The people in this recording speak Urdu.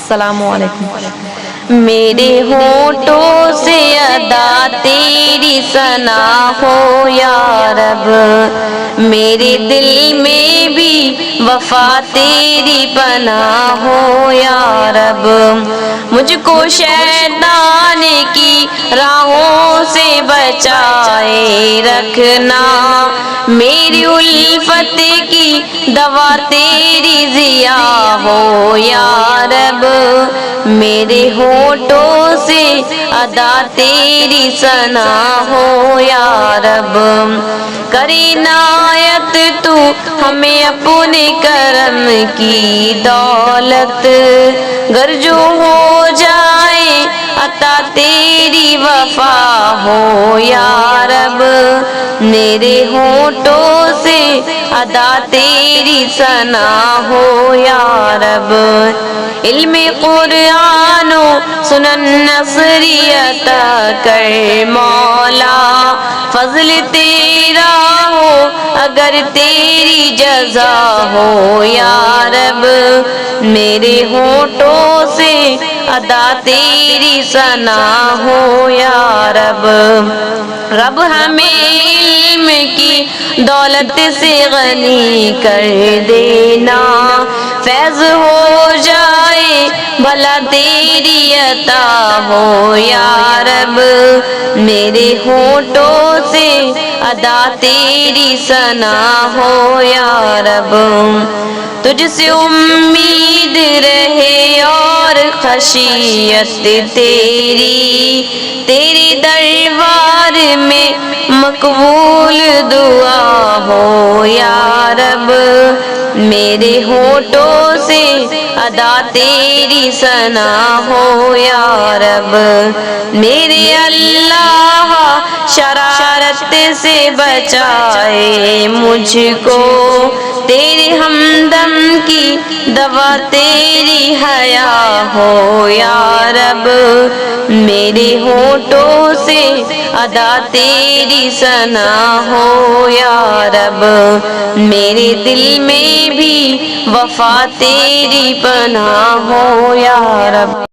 السلام علیکم۔ میرے ہونٹوں سے ادا تیری ثنا ہو یا رب، میرے دل میں بھی وفا تیری پناہ ہو یا رب، مجھ کو شیطان کی راہوں سے بچائے رکھنا، میری الفت کی دوا تیری ضیا ہو یا رب، میرے ہونٹوں سے ادا تیری ثنا ہو یا رب، کر عنایت تو ہمیں اپنے کرم کی دولت، گر جو ہو جائے عطا تیری وفا ہو یا رب، میرے ہونٹوں سے ادا تیری ثنا ہو یا رب، علم قرآن و سنن نصری عطا کر مولا، فضل تیرا ہو اگر تیری جزا ہو یا رب، میرے ہونٹوں سے ادا تیری ثنا ہو یا رب، رب ہمیں علم کی دولت سے غنی کر دینا، فیض ہو جائے بھلا تیری عطا ہو یا رب، میرے ہونٹوں سے ادا تیری ثنا ہو یا رب، تجھ سے امید رہے اور خشیت تیری، تیرے دربار میں مقبول دعا ہو یا رب، میرے ہونٹوں سے ادا تیری ثنا ہو یا رب، میرے اللہ شرارت سے بچائے مجھ کو، تیرے ہمدم کی دوا تیری حیا ہو یا رب، میرے ہونٹوں سے ادا تیری ثنا ہو یا رب، میرے دل میں بھی وفا تیری پناہ ہو یا رب۔